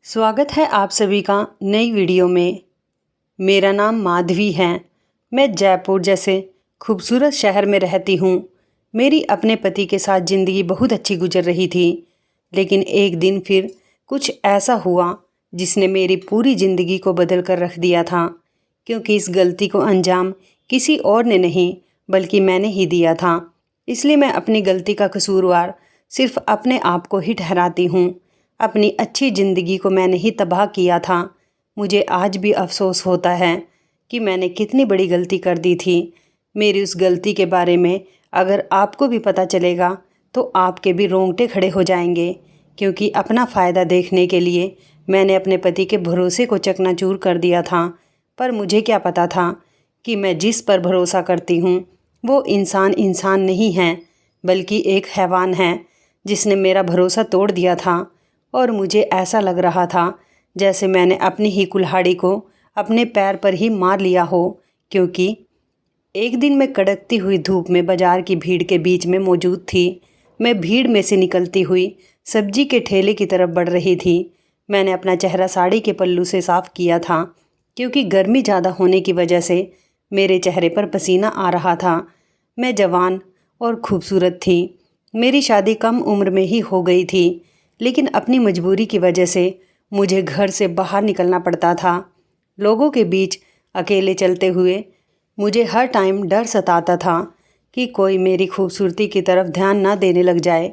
स्वागत है आप सभी का नई वीडियो में। मेरा नाम माधवी है। मैं जयपुर जैसे खूबसूरत शहर में रहती हूँ। मेरी अपने पति के साथ ज़िंदगी बहुत अच्छी गुजर रही थी, लेकिन एक दिन फिर कुछ ऐसा हुआ जिसने मेरी पूरी ज़िंदगी को बदल कर रख दिया था। क्योंकि इस गलती को अंजाम किसी और ने नहीं बल्कि मैंने ही दिया था। इसलिए मैं अपनी गलती का कसूरवार सिर्फ अपने आप को ही ठहराती हूँ। अपनी अच्छी ज़िंदगी को मैंने ही तबाह किया था। मुझे आज भी अफसोस होता है कि मैंने कितनी बड़ी गलती कर दी थी। मेरी उस गलती के बारे में अगर आपको भी पता चलेगा तो आपके भी रोंगटे खड़े हो जाएंगे, क्योंकि अपना फ़ायदा देखने के लिए मैंने अपने पति के भरोसे को चकनाचूर कर दिया था। पर मुझे क्या पता था कि मैं जिस पर भरोसा करती हूँ वो इंसान नहीं है बल्कि एक हैवान है जिसने मेरा भरोसा तोड़ दिया था। और मुझे ऐसा लग रहा था जैसे मैंने अपनी ही कुल्हाड़ी को अपने पैर पर ही मार लिया हो। क्योंकि एक दिन मैं कड़कती हुई धूप में बाजार की भीड़ के बीच में मौजूद थी। मैं भीड़ में से निकलती हुई सब्जी के ठेले की तरफ बढ़ रही थी। मैंने अपना चेहरा साड़ी के पल्लू से साफ़ किया था, क्योंकि गर्मी ज़्यादा होने की वजह से मेरे चेहरे पर पसीना आ रहा था। मैं जवान और खूबसूरत थी। मेरी शादी कम उम्र में ही हो गई थी, लेकिन अपनी मजबूरी की वजह से मुझे घर से बाहर निकलना पड़ता था। लोगों के बीच अकेले चलते हुए मुझे हर टाइम डर सताता था कि कोई मेरी खूबसूरती की तरफ ध्यान ना देने लग जाए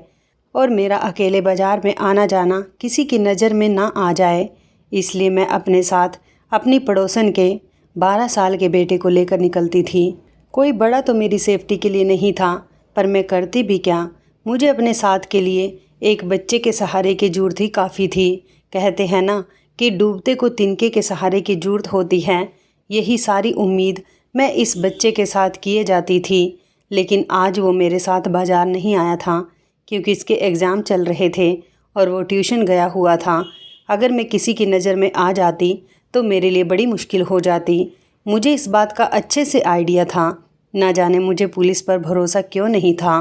और मेरा अकेले बाज़ार में आना जाना किसी की नज़र में ना आ जाए। इसलिए मैं अपने साथ अपनी पड़ोसन के 12 साल के बेटे को लेकर निकलती थी। कोई बड़ा तो मेरी सेफ्टी के लिए नहीं था, पर मैं करती भी क्या। मुझे अपने साथ के लिए एक बच्चे के सहारे की ज़रूरत ही काफ़ी थी। कहते हैं ना कि डूबते को तिनके के सहारे की ज़रूरत होती है। यही सारी उम्मीद मैं इस बच्चे के साथ किए जाती थी। लेकिन आज वो मेरे साथ बाज़ार नहीं आया था, क्योंकि इसके एग्ज़ाम चल रहे थे और वो ट्यूशन गया हुआ था। अगर मैं किसी की नज़र में आ जाती तो मेरे लिए बड़ी मुश्किल हो जाती। मुझे इस बात का अच्छे से आइडिया था। ना जाने मुझे पुलिस पर भरोसा क्यों नहीं था,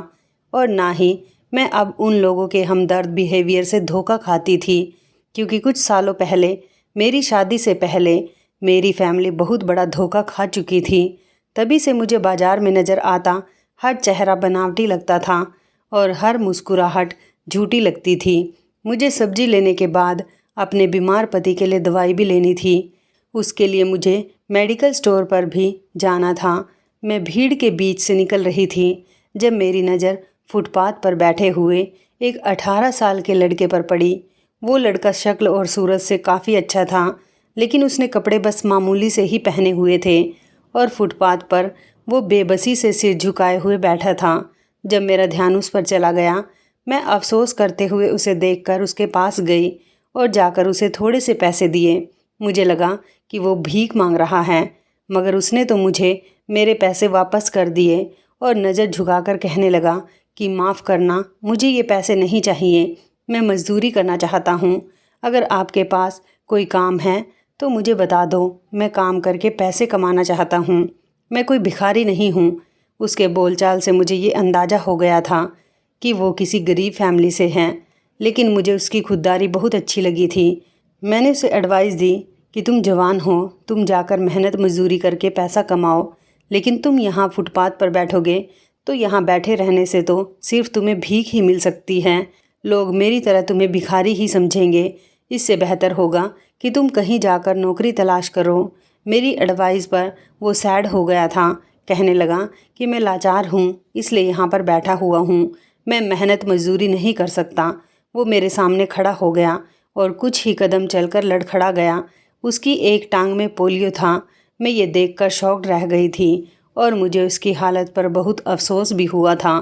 और ना ही मैं अब उन लोगों के हमदर्द बिहेवियर से धोखा खाती थी। क्योंकि कुछ सालों पहले मेरी शादी से पहले मेरी फैमिली बहुत बड़ा धोखा खा चुकी थी। तभी से मुझे बाज़ार में नज़र आता हर चेहरा बनावटी लगता था और हर मुस्कुराहट झूठी लगती थी। मुझे सब्जी लेने के बाद अपने बीमार पति के लिए दवाई भी लेनी थी। उसके लिए मुझे मेडिकल स्टोर पर भी जाना था। मैं भीड़ के बीच से निकल रही थी जब मेरी नज़र फुटपाथ पर बैठे हुए एक 18 साल के लड़के पर पड़ी। वो लड़का शक्ल और सूरत से काफ़ी अच्छा था, लेकिन उसने कपड़े बस मामूली से ही पहने हुए थे और फुटपाथ पर वो बेबसी से सिर झुकाए हुए बैठा था। जब मेरा ध्यान उस पर चला गया, मैं अफसोस करते हुए उसे देखकर उसके पास गई और जाकर उसे थोड़े से पैसे दिए। मुझे लगा कि वो भीख मांग रहा है, मगर उसने तो मुझे मेरे पैसे वापस कर दिए और नज़र झुकाकर कहने लगा कि माफ़ करना, मुझे ये पैसे नहीं चाहिए। मैं मज़दूरी करना चाहता हूँ। अगर आपके पास कोई काम है तो मुझे बता दो। मैं काम करके पैसे कमाना चाहता हूँ। मैं कोई भिखारी नहीं हूँ। उसके बोलचाल से मुझे ये अंदाज़ा हो गया था कि वो किसी गरीब फैमिली से हैं, लेकिन मुझे उसकी खुददारी बहुत अच्छी लगी थी। मैंने उसे एडवाइस दी कि तुम जवान हो, तुम जाकर मेहनत मजदूरी करके पैसा कमाओ, लेकिन तुम यहाँ फुटपाथ पर बैठोगे तो यहाँ बैठे रहने से तो सिर्फ तुम्हें भीख ही मिल सकती है। लोग मेरी तरह तुम्हें भिखारी ही समझेंगे। इससे बेहतर होगा कि तुम कहीं जाकर नौकरी तलाश करो। मेरी एडवाइस पर वो सैड हो गया था। कहने लगा कि मैं लाचार हूँ, इसलिए यहाँ पर बैठा हुआ हूँ। मैं मेहनत मजदूरी नहीं कर सकता। वो मेरे सामने खड़ा हो गया और कुछ ही कदम चलकर लड़खड़ा गया। उसकी एक टांग में पोलियो था। मैं ये देखकर शॉक्ड रह गई थी और मुझे उसकी हालत पर बहुत अफसोस भी हुआ था।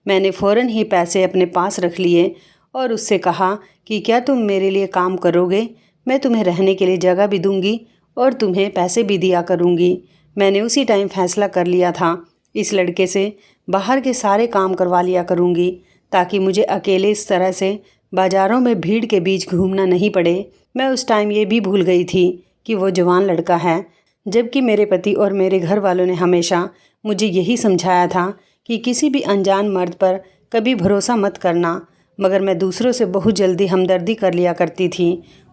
मैंने फ़ौरन ही पैसे अपने पास रख लिए और उससे कहा कि क्या तुम मेरे लिए काम करोगे? मैं तुम्हें रहने के लिए जगह भी दूंगी और तुम्हें पैसे भी दिया करूंगी। मैंने उसी टाइम फैसला कर लिया था, इस लड़के से बाहर के सारे काम करवा लिया करूंगी, ताकि मुझे अकेले इस तरह से बाज़ारों में भीड़ के बीच घूमना नहीं पड़े। मैं उस टाइम ये भी भूल गई थी कि वो जवान लड़का है, जबकि मेरे पति और मेरे घर वालों ने हमेशा मुझे यही समझाया था कि किसी भी अनजान मर्द पर कभी भरोसा मत करना। मगर मैं दूसरों से बहुत जल्दी हमदर्दी कर लिया करती थी।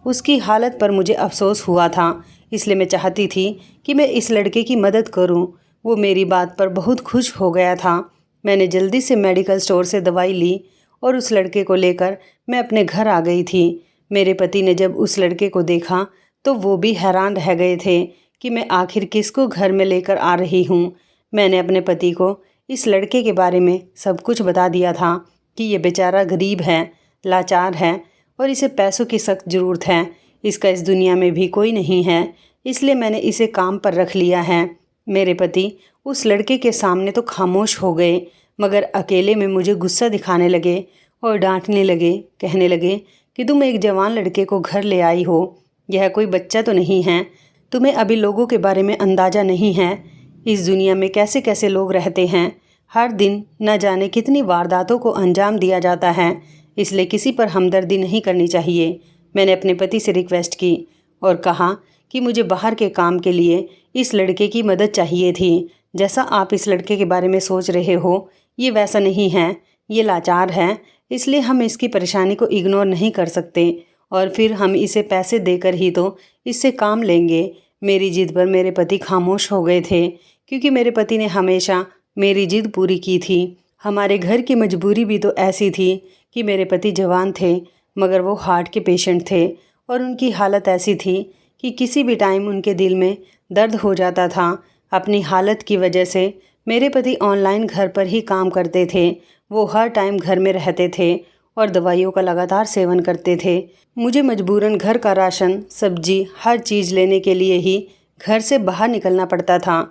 उसकी हालत पर मुझे अफसोस हुआ था, इसलिए मैं चाहती थी कि मैं इस लड़के की मदद करूं। वो मेरी बात पर बहुत खुश हो गया था। मैंने जल्दी से मेडिकल स्टोर से दवाई ली और उस लड़के को लेकर मैं अपने घर आ गई थी। मेरे पति ने जब उस लड़के को देखा तो वो भी हैरान रह गए थे कि मैं आखिर किसको घर में लेकर आ रही हूँ। मैंने अपने पति को इस लड़के के बारे में सब कुछ बता दिया था कि ये बेचारा गरीब है, लाचार है और इसे पैसों की सख्त ज़रूरत है। इसका इस दुनिया में भी कोई नहीं है, इसलिए मैंने इसे काम पर रख लिया है। मेरे पति उस लड़के के सामने तो खामोश हो गए, मगर अकेले में मुझे गुस्सा दिखाने लगे और डांटने लगे, कहने लगे कि तुम एक जवान लड़के को घर ले आई हो, यह कोई बच्चा तो नहीं है। तुम्हें अभी लोगों के बारे में अंदाज़ा नहीं है, इस दुनिया में कैसे कैसे लोग रहते हैं। हर दिन न जाने कितनी वारदातों को अंजाम दिया जाता है, इसलिए किसी पर हमदर्दी नहीं करनी चाहिए। मैंने अपने पति से रिक्वेस्ट की और कहा कि मुझे बाहर के काम के लिए इस लड़के की मदद चाहिए थी। जैसा आप इस लड़के के बारे में सोच रहे हो, ये वैसा नहीं है, ये लाचार है, इसलिए हम इसकी परेशानी को इग्नोर नहीं कर सकते और फिर हम इसे पैसे देकर ही तो इससे काम लेंगे। मेरी जिद पर मेरे पति खामोश हो गए थे, क्योंकि मेरे पति ने हमेशा मेरी जिद पूरी की थी। हमारे घर की मजबूरी भी तो ऐसी थी कि मेरे पति जवान थे, मगर वो हार्ट के पेशेंट थे और उनकी हालत ऐसी थी कि किसी भी टाइम उनके दिल में दर्द हो जाता था। अपनी हालत की वजह से मेरे पति ऑनलाइन घर पर ही काम करते थे। वो हर टाइम घर में रहते थे और दवाइयों का लगातार सेवन करते थे। मुझे मजबूरन घर का राशन, सब्जी, हर चीज़ लेने के लिए ही घर से बाहर निकलना पड़ता था,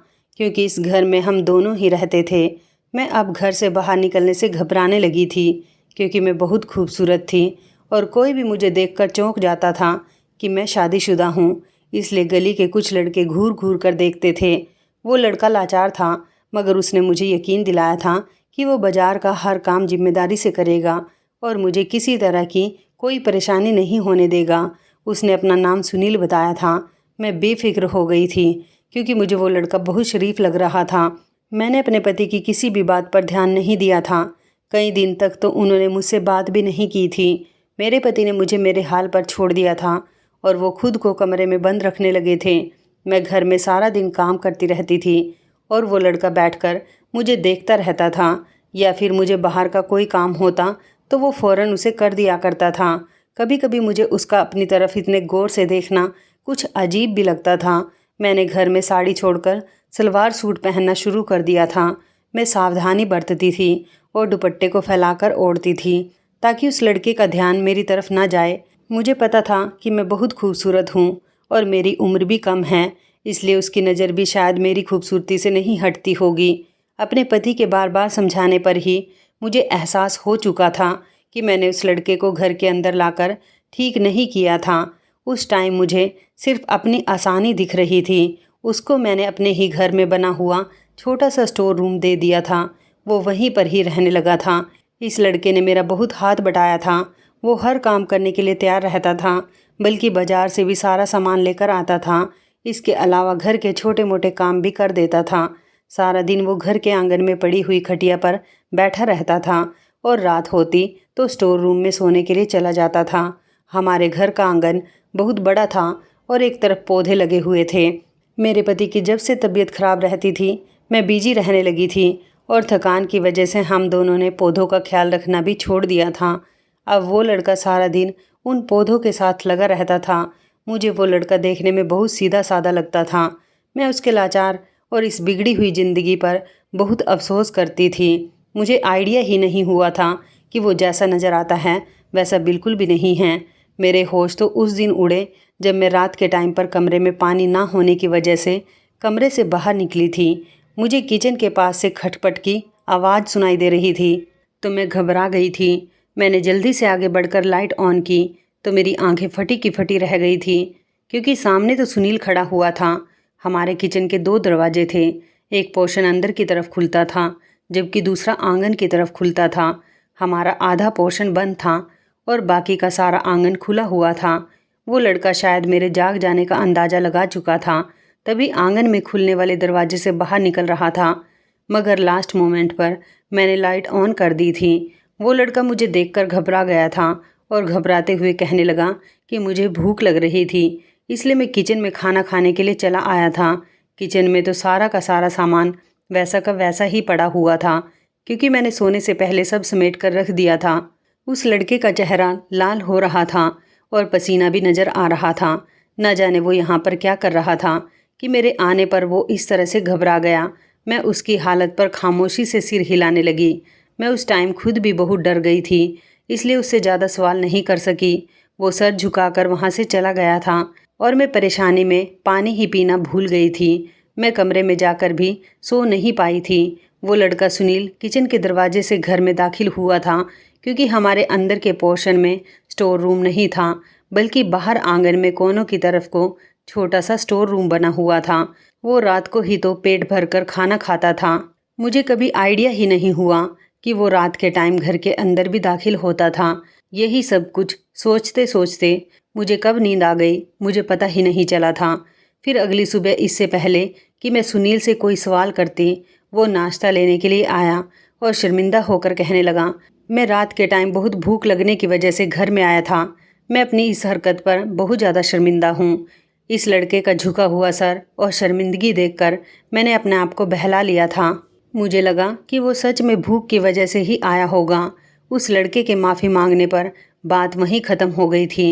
क्योंकि इस घर में हम दोनों ही रहते थे। मैं अब घर से बाहर निकलने से घबराने लगी थी, क्योंकि मैं बहुत खूबसूरत थी और कोई भी मुझे देखकर चौंक जाता था कि मैं शादीशुदा हूँ। इसलिए गली के कुछ लड़के घूर घूर कर देखते थे। वो लड़का लाचार था, मगर उसने मुझे यकीन दिलाया था कि वो बाज़ार का हर काम जिम्मेदारी से करेगा और मुझे किसी तरह की कोई परेशानी नहीं होने देगा। उसने अपना नाम सुनील बताया था। मैं बेफिक्र हो गई थी, क्योंकि मुझे वो लड़का बहुत शरीफ लग रहा था। मैंने अपने पति की किसी भी बात पर ध्यान नहीं दिया था। कई दिन तक तो उन्होंने मुझसे बात भी नहीं की थी। मेरे पति ने मुझे मेरे हाल पर छोड़ दिया था और वो खुद को कमरे में बंद रखने लगे थे। मैं घर में सारा दिन काम करती रहती थी और वो लड़का बैठकर मुझे देखता रहता था, या फिर मुझे बाहर का कोई काम होता तो वो फ़ौरन उसे कर दिया करता था। कभी कभी मुझे उसका अपनी तरफ इतने गौर से देखना कुछ अजीब भी लगता था। मैंने घर में साड़ी छोड़कर सलवार सूट पहनना शुरू कर दिया था। मैं सावधानी बरतती थी और दुपट्टे को फैलाकर ओढ़ती थी, ताकि उस लड़के का ध्यान मेरी तरफ ना जाए। मुझे पता था कि मैं बहुत खूबसूरत हूँ और मेरी उम्र भी कम है, इसलिए उसकी नज़र भी शायद मेरी खूबसूरती से नहीं हटती होगी। अपने पति के बार बार समझाने पर ही मुझे एहसास हो चुका था कि मैंने उस लड़के को घर के अंदर लाकर ठीक नहीं किया था। उस टाइम मुझे सिर्फ अपनी आसानी दिख रही थी। उसको मैंने अपने ही घर में बना हुआ छोटा सा स्टोर रूम दे दिया था। वो वहीं पर ही रहने लगा था। इस लड़के ने मेरा बहुत हाथ बटाया था। वो हर काम करने के लिए तैयार रहता था, बल्कि बाजार से भी सारा सामान लेकर आता था। इसके अलावा घर के छोटे मोटे काम भी कर देता था। सारा दिन वो घर के आंगन में पड़ी हुई खटिया पर बैठा रहता था और रात होती तो स्टोर रूम में सोने के लिए चला जाता था। हमारे घर का आंगन बहुत बड़ा था और एक तरफ पौधे लगे हुए थे। मेरे पति की जब से तबीयत खराब रहती थी, मैं बिजी रहने लगी थी और थकान की वजह से हम दोनों ने पौधों का ख्याल रखना भी छोड़ दिया था। अब वो लड़का सारा दिन उन पौधों के साथ लगा रहता था। मुझे वो लड़का देखने में बहुत सीधा साधा लगता था। मैं उसके लाचार और इस बिगड़ी हुई ज़िंदगी पर बहुत अफसोस करती थी। मुझे आइडिया ही नहीं हुआ था कि वो जैसा नज़र आता है वैसा बिल्कुल भी नहीं है। मेरे होश तो उस दिन उड़े जब मैं रात के टाइम पर कमरे में पानी ना होने की वजह से कमरे से बाहर निकली थी। मुझे किचन के पास से खटपट की आवाज़ सुनाई दे रही थी, तो मैं घबरा गई थी। मैंने जल्दी से आगे बढ़कर लाइट ऑन की तो मेरी आंखें फटी की फटी रह गई थी, क्योंकि सामने तो सुनील खड़ा हुआ था। हमारे किचन के 2 दरवाजे थे। एक पोर्शन अंदर की तरफ खुलता था, जबकि दूसरा आंगन की तरफ खुलता था। हमारा आधा पोर्शन बंद था और बाकी का सारा आंगन खुला हुआ था। वो लड़का शायद मेरे जाग जाने का अंदाज़ा लगा चुका था, तभी आंगन में खुलने वाले दरवाजे से बाहर निकल रहा था। मगर लास्ट मोमेंट पर मैंने लाइट ऑन कर दी थी। वो लड़का मुझे देखकर घबरा गया था और घबराते हुए कहने लगा कि मुझे भूख लग रही थी, इसलिए मैं किचन में खाना खाने के लिए चला आया था। किचन में तो सारा का सारा सामान वैसा का वैसा ही पड़ा हुआ था, क्योंकि मैंने सोने से पहले सब समेट कर रख दिया था। उस लड़के का चेहरा लाल हो रहा था और पसीना भी नज़र आ रहा था। न जाने वो यहाँ पर क्या कर रहा था कि मेरे आने पर वो इस तरह से घबरा गया। मैं उसकी हालत पर खामोशी से सिर हिलाने लगी। मैं उस टाइम खुद भी बहुत डर गई थी, इसलिए उससे ज़्यादा सवाल नहीं कर सकी। वो सर झुकाकर वहाँ से चला गया था और मैं परेशानी में पानी ही पीना भूल गई थी। मैं कमरे में जाकर भी सो नहीं पाई थी। वो लड़का सुनील किचन के दरवाजे से घर में दाखिल हुआ था, क्योंकि हमारे अंदर के पोर्शन में स्टोर रूम नहीं था, बल्कि बाहर आंगन में कोनों की तरफ को छोटा सा स्टोर रूम बना हुआ था। वो रात को ही तो पेट भर कर खाना खाता था। मुझे कभी आइडिया ही नहीं हुआ कि वो रात के टाइम घर के अंदर भी दाखिल होता था। यही सब कुछ सोचते सोचते मुझे कब नींद आ गई मुझे पता ही नहीं चला था। फिर अगली सुबह इससे पहले कि मैं सुनील से कोई सवाल करती, वो नाश्ता लेने के लिए आया और शर्मिंदा होकर कहने लगा, मैं रात के टाइम बहुत भूख लगने की वजह से घर में आया था। मैं अपनी इस हरकत पर बहुत ज़्यादा शर्मिंदा हूँ। इस लड़के का झुका हुआ सर और शर्मिंदगी देखकर मैंने अपने आप को बहला लिया था। मुझे लगा कि वो सच में भूख की वजह से ही आया होगा। उस लड़के के माफ़ी मांगने पर बात वहीं ख़त्म हो गई थी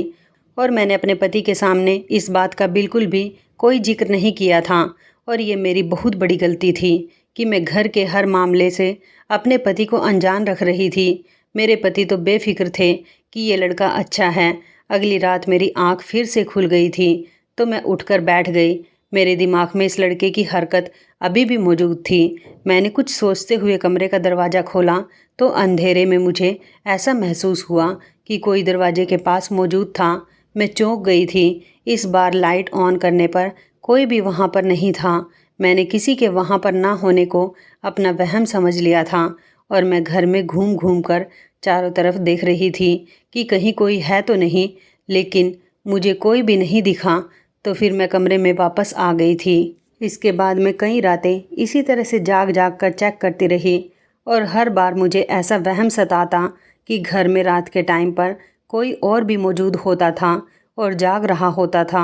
और मैंने अपने पति के सामने इस बात का बिल्कुल भी कोई जिक्र नहीं किया था। और ये मेरी बहुत बड़ी गलती थी कि मैं घर के हर मामले से अपने पति को अनजान रख रही थी। मेरे पति तो बेफिक्र थे कि ये लड़का अच्छा है। अगली रात मेरी आंख फिर से खुल गई थी तो मैं उठकर बैठ गई। मेरे दिमाग में इस लड़के की हरकत अभी भी मौजूद थी। मैंने कुछ सोचते हुए कमरे का दरवाज़ा खोला तो अंधेरे में मुझे ऐसा महसूस हुआ कि कोई दरवाजे के पास मौजूद था। मैं चौंक गई थी। इस बार लाइट ऑन करने पर कोई भी वहाँ पर नहीं था। मैंने किसी के वहाँ पर ना होने को अपना वहम समझ लिया था और मैं घर में घूम घूम कर चारों तरफ देख रही थी कि कहीं कोई है तो नहीं, लेकिन मुझे कोई भी नहीं दिखा। तो फिर मैं कमरे में वापस आ गई थी। इसके बाद मैं कई रातें इसी तरह से जाग जाग कर चेक करती रही और हर बार मुझे ऐसा वहम सताता कि घर में रात के टाइम पर कोई और भी मौजूद होता था और जाग रहा होता था।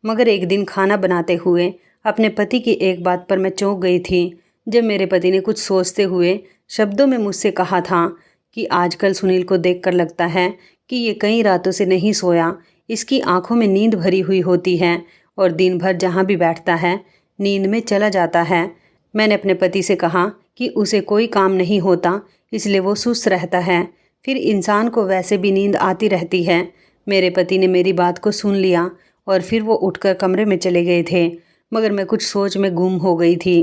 मगर एक दिन खाना बनाते हुए अपने पति की एक बात पर मैं चौंक गई थी, जब मेरे पति ने कुछ सोचते हुए शब्दों में मुझसे कहा था कि आजकल सुनील को देखकर लगता है कि ये कई रातों से नहीं सोया। इसकी आंखों में नींद भरी हुई होती है और दिन भर जहाँ भी बैठता है नींद में चला जाता है। मैंने अपने पति से कहा कि उसे कोई काम नहीं होता, इसलिए वो सुस्त रहता है। फिर इंसान को वैसे भी नींद आती रहती है। मेरे पति ने मेरी बात को सुन लिया और फिर वो उठकर कमरे में चले गए थे। मगर मैं कुछ सोच में गुम हो गई थी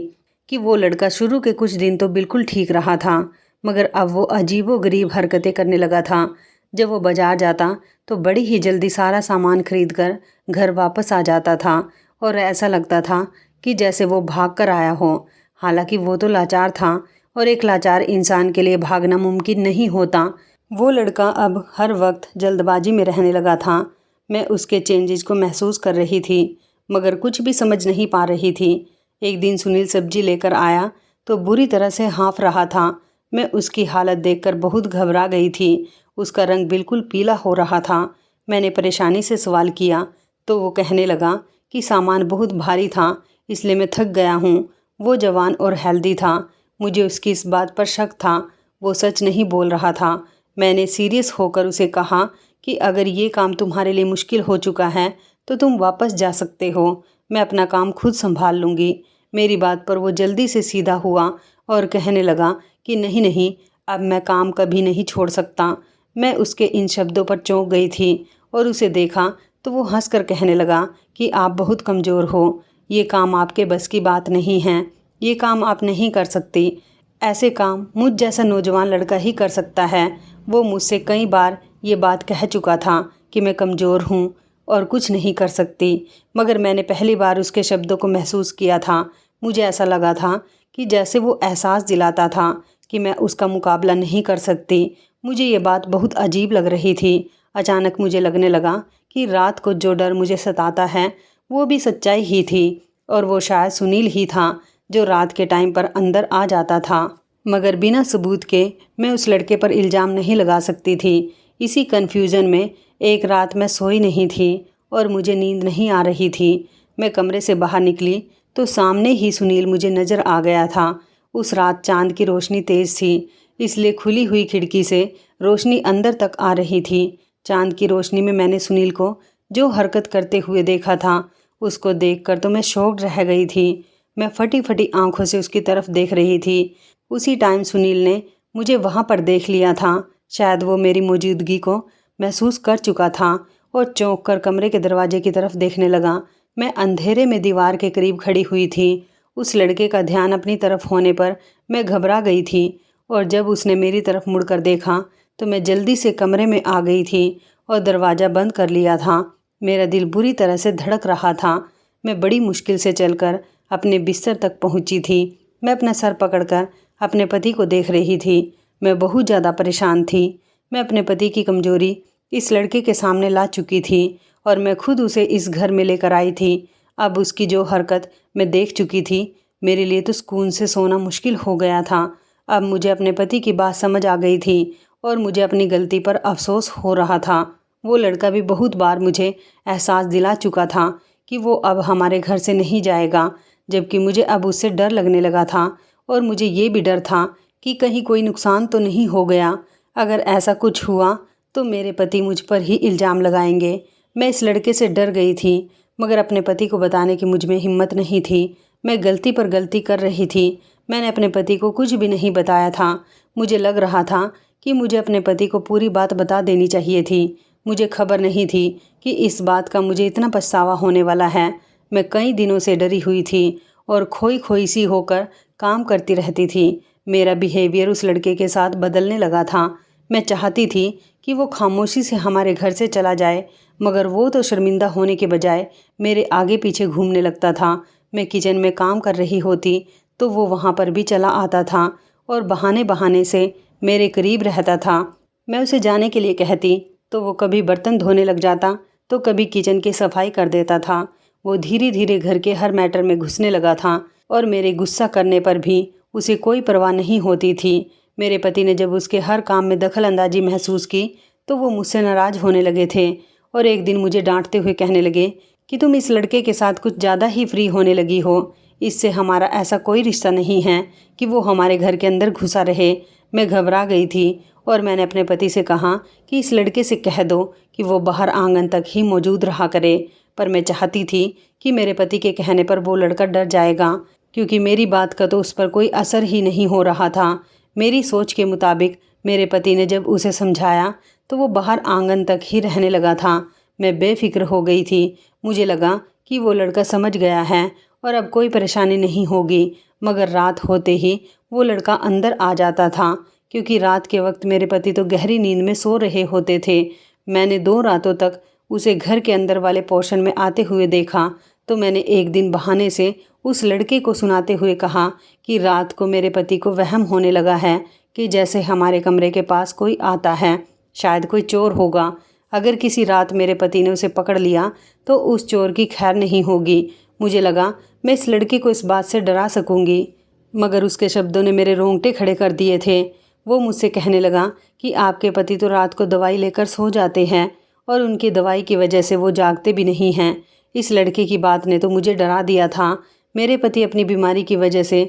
कि वो लड़का शुरू के कुछ दिन तो बिल्कुल ठीक रहा था, मगर अब वो अजीबोगरीब हरकतें करने लगा था। जब वो बाजार जाता तो बड़ी ही जल्दी सारा सामान खरीद कर घर वापस आ जाता था और ऐसा लगता था कि जैसे वो भाग कर आया हो। हालांकि वो तो लाचार था और एक लाचार इंसान के लिए भागना मुमकिन नहीं होता। वो लड़का अब हर वक्त जल्दबाजी में रहने लगा था। मैं उसके चेंजेस को महसूस कर रही थी, मगर कुछ भी समझ नहीं पा रही थी। एक दिन सुनील सब्जी लेकर आया तो बुरी तरह से हाँफ रहा था। मैं उसकी हालत देखकर बहुत घबरा गई थी। उसका रंग बिल्कुल पीला हो रहा था। मैंने परेशानी से सवाल किया तो वो कहने लगा कि सामान बहुत भारी था, इसलिए मैं थक गया हूँ। वो जवान और हेल्दी था। मुझे उसकी इस बात पर शक था, वो सच नहीं बोल रहा था। मैंने सीरियस होकर उसे कहा कि अगर ये काम तुम्हारे लिए मुश्किल हो चुका है तो तुम वापस जा सकते हो, मैं अपना काम खुद संभाल लूँगी। मेरी बात पर वो जल्दी से सीधा हुआ और कहने लगा कि नहीं नहीं, अब मैं काम कभी नहीं छोड़ सकता। मैं उसके इन शब्दों पर चौंक गई थी और उसे देखा तो वो हंसकर कहने लगा कि आप बहुत कमज़ोर हो, ये काम आपके बस की बात नहीं है, ये काम आप नहीं कर सकती। ऐसे काम मुझ जैसा नौजवान लड़का ही कर सकता है। वो मुझसे कई बार ये बात कह चुका था कि मैं कमज़ोर हूँ और कुछ नहीं कर सकती, मगर मैंने पहली बार उसके शब्दों को महसूस किया था। मुझे ऐसा लगा था कि जैसे वो एहसास दिलाता था कि मैं उसका मुकाबला नहीं कर सकती। मुझे ये बात बहुत अजीब लग रही थी। अचानक मुझे लगने लगा कि रात को जो डर मुझे सताता है वो भी सच्चाई ही थी और वो शायद सुनील ही था जो रात के टाइम पर अंदर आ जाता था। मगर बिना सबूत के मैं उस लड़के पर इल्ज़ाम नहीं लगा सकती थी। इसी कन्फ्यूज़न में एक रात मैं सोई नहीं थी और मुझे नींद नहीं आ रही थी। मैं कमरे से बाहर निकली तो सामने ही सुनील मुझे नज़र आ गया था। उस रात चाँद की रोशनी तेज़ थी, इसलिए खुली हुई खिड़की से रोशनी अंदर तक आ रही थी। चाँद की रोशनी में मैंने सुनील को जो हरकत करते हुए देखा था, उसको देखकर तो मैं शॉक्ड रह गई थी। मैं फटी फटी आंखों से उसकी तरफ देख रही थी। उसी टाइम सुनील ने मुझे वहाँ पर देख लिया था। शायद वो मेरी मौजूदगी को महसूस कर चुका था और चौंक कर कमरे के दरवाजे की तरफ देखने लगा। मैं अंधेरे में दीवार के करीब खड़ी हुई थी। उस लड़के का ध्यान अपनी तरफ होने पर मैं घबरा गई थी और जब उसने मेरी तरफ मुड़कर देखा तो मैं जल्दी से कमरे में आ गई थी और दरवाज़ा बंद कर लिया था। मेरा दिल बुरी तरह से धड़क रहा था। मैं बड़ी मुश्किल से चलकर अपने बिस्तर तक पहुंची थी। मैं अपना सर पकड़कर अपने पति को देख रही थी। मैं बहुत ज़्यादा परेशान थी। मैं अपने पति की कमज़ोरी इस लड़के के सामने ला चुकी थी और मैं खुद उसे इस घर में लेकर आई थी। अब उसकी जो हरकत मैं देख चुकी थी, मेरे लिए तो सुकून से सोना मुश्किल हो गया था। अब मुझे अपने पति की बात समझ आ गई थी और मुझे अपनी गलती पर अफसोस हो रहा था। वो लड़का भी बहुत बार मुझे एहसास दिला चुका था कि वो अब हमारे घर से नहीं जाएगा, जबकि मुझे अब उससे डर लगने लगा था और मुझे ये भी डर था कि कहीं कोई नुकसान तो नहीं हो गया। अगर ऐसा कुछ हुआ तो मेरे पति मुझ पर ही इल्ज़ाम लगाएंगे। मैं इस लड़के से डर गई थी, मगर अपने पति को बताने की मुझ में हिम्मत नहीं थी। मैं गलती पर गलती कर रही थी। मैंने अपने पति को कुछ भी नहीं बताया था। मुझे लग रहा था कि मुझे अपने पति को पूरी बात बता देनी चाहिए थी। मुझे खबर नहीं थी कि इस बात का मुझे इतना पछतावा होने वाला है। मैं कई दिनों से डरी हुई थी और खोई खोई सी होकर काम करती रहती थी। मेरा बिहेवियर उस लड़के के साथ बदलने लगा था। मैं चाहती थी कि वो खामोशी से हमारे घर से चला जाए, मगर वो तो शर्मिंदा होने के बजाय मेरे आगे पीछे घूमने लगता था। मैं किचन में काम कर रही होती तो वो वहाँ पर भी चला आता था और बहाने बहाने से मेरे करीब रहता था। मैं उसे जाने के लिए कहती तो वो कभी बर्तन धोने लग जाता तो कभी किचन की सफाई कर देता था। वो धीरे धीरे घर के हर मैटर में घुसने लगा था और मेरे गुस्सा करने पर भी उसे कोई परवाह नहीं होती थी। मेरे पति ने जब उसके हर काम में दखल अंदाजी महसूस की तो वो मुझसे नाराज़ होने लगे थे और एक दिन मुझे डांटते हुए कहने लगे कि तुम इस लड़के के साथ कुछ ज़्यादा ही फ्री होने लगी हो। इससे हमारा ऐसा कोई रिश्ता नहीं है कि वो हमारे घर के अंदर घुसा रहे। मैं घबरा गई थी और मैंने अपने पति से कहा कि इस लड़के से कह दो कि वो बाहर आंगन तक ही मौजूद रहा करे। पर मैं चाहती थी कि मेरे पति के कहने पर वो लड़का डर जाएगा, क्योंकि मेरी बात का तो उस पर कोई असर ही नहीं हो रहा था। मेरी सोच के मुताबिक मेरे पति ने जब उसे समझाया तो वो बाहर आंगन तक ही रहने लगा था। मैं बेफिक्र हो गई थी। मुझे लगा कि वो लड़का समझ गया है और अब कोई परेशानी नहीं होगी। मगर रात होते ही वो लड़का अंदर आ जाता था, क्योंकि रात के वक्त मेरे पति तो गहरी नींद में सो रहे होते थे। मैंने 2 रातों तक उसे घर के अंदर वाले पोर्शन में आते हुए देखा। तो मैंने एक दिन बहाने से उस लड़के को सुनाते हुए कहा कि रात को मेरे पति को वहम होने लगा है कि जैसे हमारे कमरे के पास कोई आता है, शायद कोई चोर होगा। अगर किसी रात मेरे पति ने उसे पकड़ लिया तो उस चोर की खैर नहीं होगी। मुझे लगा मैं इस लड़के को इस बात से डरा सकूंगी, मगर उसके शब्दों ने मेरे रोंगटे खड़े कर दिए थे। वो मुझसे कहने लगा कि आपके पति तो रात को दवाई लेकर सो जाते हैं और उनकी दवाई की वजह से वो जागते भी नहीं हैं। इस लड़के की बात ने तो मुझे डरा दिया था। मेरे पति अपनी बीमारी की वजह से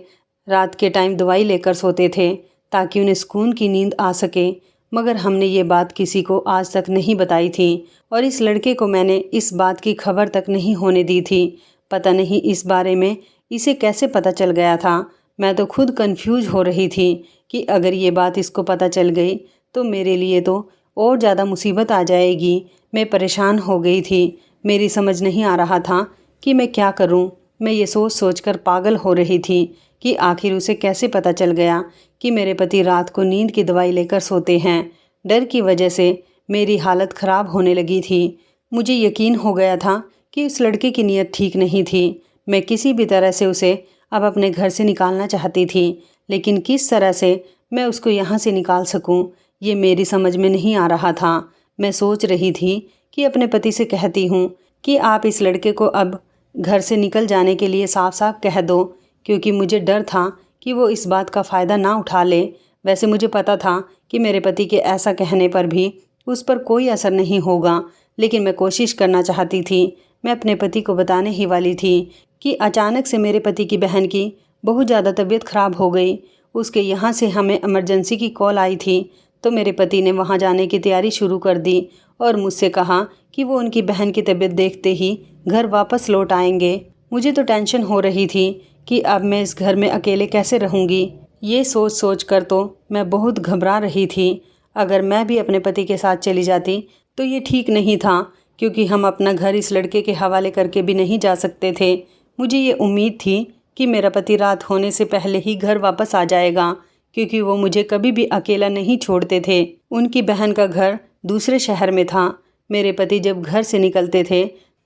रात के टाइम दवाई लेकर सोते थे ताकि उन्हें सुकून की नींद आ सके, मगर हमने ये बात किसी को आज तक नहीं बताई थी और इस लड़के को मैंने इस बात की खबर तक नहीं होने दी थी। पता नहीं इस बारे में इसे कैसे पता चल गया था। मैं तो खुद कंफ्यूज हो रही थी कि अगर ये बात इसको पता चल गई तो मेरे लिए तो और ज़्यादा मुसीबत आ जाएगी। मैं परेशान हो गई थी। मेरी समझ नहीं आ रहा था कि मैं क्या करूं। मैं ये सोच सोचकर पागल हो रही थी कि आखिर उसे कैसे पता चल गया कि मेरे पति रात को नींद की दवाई लेकर सोते हैं। डर की वजह से मेरी हालत ख़राब होने लगी थी। मुझे यकीन हो गया था कि उस लड़के की नीयत ठीक नहीं थी। मैं किसी भी तरह से उसे अब अपने घर से निकालना चाहती थी, लेकिन किस तरह से मैं उसको यहाँ से निकाल सकूँ, ये मेरी समझ में नहीं आ रहा था। मैं सोच रही थी कि अपने पति से कहती हूँ कि आप इस लड़के को अब घर से निकल जाने के लिए साफ साफ कह दो, क्योंकि मुझे डर था कि वो इस बात का फ़ायदा ना उठा ले। वैसे मुझे पता था कि मेरे पति के ऐसा कहने पर भी उस पर कोई असर नहीं होगा, लेकिन मैं कोशिश करना चाहती थी। मैं अपने पति को बताने ही वाली थी कि अचानक से मेरे पति की बहन की बहुत ज़्यादा तबीयत ख़राब हो गई। उसके यहाँ से हमें इमरजेंसी की कॉल आई थी, तो मेरे पति ने वहाँ जाने की तैयारी शुरू कर दी और मुझसे कहा कि वो उनकी बहन की तबीयत देखते ही घर वापस लौट आएंगे। मुझे तो टेंशन हो रही थी कि अब मैं इस घर में अकेले कैसे रहूँगी। ये सोच सोच कर तो मैं बहुत घबरा रही थी। अगर मैं भी अपने पति के साथ चली जाती तो ये ठीक नहीं था, क्योंकि हम अपना घर इस लड़के के हवाले करके भी नहीं जा सकते थे। मुझे ये उम्मीद थी कि मेरा पति रात होने से पहले ही घर वापस आ जाएगा, क्योंकि वो मुझे कभी भी अकेला नहीं छोड़ते थे। उनकी बहन का घर दूसरे शहर में था। मेरे पति जब घर से निकलते थे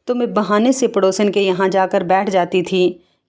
तो मैं बहाने से पड़ोसन के यहाँ जाकर बैठ जाती थी